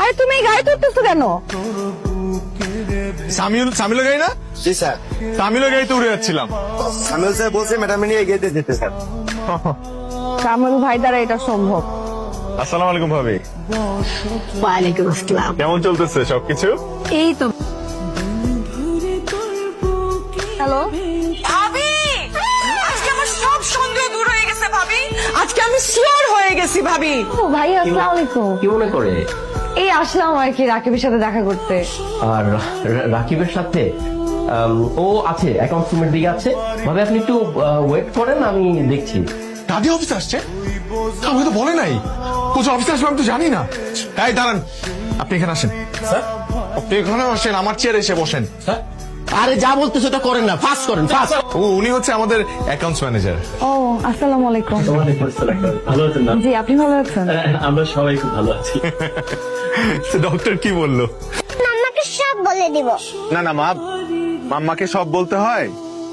আরে তুমি এই গাড়ি তুলতেছো কেন? সামিলের গাড়ি না? জি স্যার। সামিলের গাড়িতে উড়ে যাচ্ছিলাম। সামিল স্যার বলছে ম্যাডাম নিয়ে এগিয়ে যেতে স্যার। কামরুল ভাই দ্বারা এটা সম্ভব। আসসালামু আলাইকুম ভাবি। ওয়ালাইকুম আসসালাম। কেমন চলতেছে সবকিছু? এই তো। হ্যালো ভাবি, আজকে আমার সব সন্দেহ দূর হয়ে গেছে ভাবি। আজকে আমি শিওর হয়ে গেছি ভাবি। ও ভাই, আসসালামু আলাইকুম। কি মনে করে? এই আসলাম আর কি রাকিবের সাথে দেখা করতে। আর রাকিবের সাথে ও আছে অ্যাকাউন্টস রুমের দিকে আছে। ভাবে আপনি একটু ওয়েট করেন, আমি দেখছি। দাদি অফিসে আসছে? আমাকে তো বলে নাই। কোচ অফিসে আসবে আমি তো জানি না। এই দাঁড়ান, আপনি এখানে আসেন। স্যার, আপনি এখানে আসেন, আমার চেয়ারে এসে বসেন। স্যার, আরে যা বলতেছো ওটা করেন না, ফাস্ট করেন, ফাস্ট। উনি হচ্ছে আমাদের অ্যাকাউন্টস ম্যানেজার। ও আসসালামু আলাইকুম। ভালো আছেন না? জি, আপনি ভালো আছেন? আমরা সবাই খুব ভালো আছি। ডক্টর কি বললো? মাম্মাকে সব বলে দিব। না না মা, মাম্মাকে সব বলতে হয়?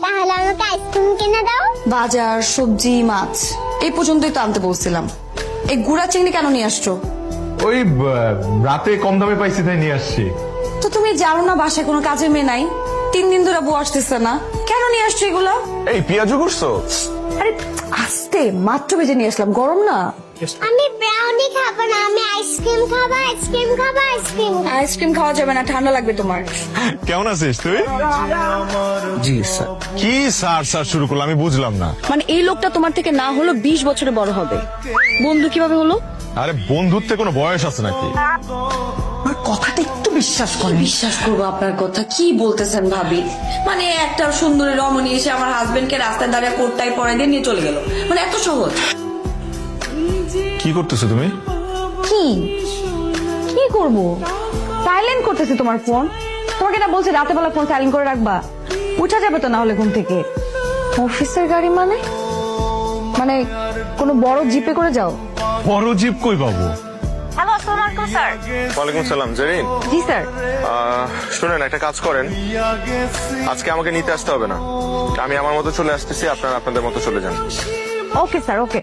তাহলে আমাকে আইসক্রিম কিনে দাও। বাজার, সবজি, মাছ এই পর্যন্তই তো আনতে বলছিলাম। এই গুড়া চিংড়ি কেন নিয়ে আসছো? ওই রাতে কম দামে পাইছি তাই নিয়ে আসছি। তো তুমি জানো না বাসায় কোনো কাজের মেয়ে নাই? 3 দিন ধরে বউ আসতেছে না, কেন নিয়ে আসছো এগুলো? এই পেঁয়াজু করছো? আরে আস্তে, মাত্র ভেজে নিয়ে আসলাম, গরম না। আমি ব্রাউনি খাবো না, আমি আইসক্রিম খাবো, আইসক্রিম খাবো, আইসক্রিম খাবো। আইসক্রিম খাওয়া যাবে না, ঠান্ডা লাগবে তোমার। কেমন আছিস তুই? জি স্যার। কি স্যার স্যার শুরু করলো আমি বুঝলাম না। মানে এই লোকটা তোমার থেকে না হলো 20 বছরে বড় হবে, বন্ধু কিভাবে হলো? আরে বন্ধুত্বে কোনো বয়স আছে নাকি? আমার কথাটা একটু বিশ্বাস করে। বিশ্বাস করবো আপনার কথা? কি বলতেছেন ভাবি? মানে একটা সুন্দরী রমণী এসে আমার হাজবেন্ডকে রাস্তায় দাঁড়িয়ে কোটটাই পরাই দিয়ে নিয়ে চলে গেল, মানে এত সহজ? কি করতেছো তুমি? কি কি করব? সাইলেন্ট করতেছি তোমার ফোন। তোমাকে না বলছি রাতে বেলা ফোন সাইলেন্ট করে রাখবা। উঠা যাবে তো না হলে ঘুম থেকে। অফিসের গাড়ি মানে মানে কোনো বড় জিপে করে যাও? বড় জিপ কই পাবো? হ্যালো, আসসালামু আলাইকুম স্যার। ওয়ালাইকুম সালাম। জেরিন, জি স্যার। শুনেন একটা কাজ করেন, আজকে আমাকে নিতে আসতে হবে না, আমি আমার মতো চলে আসতেছি, আপনারা আপনাদের মতো চলে যান। ওকে স্যার, ওকে।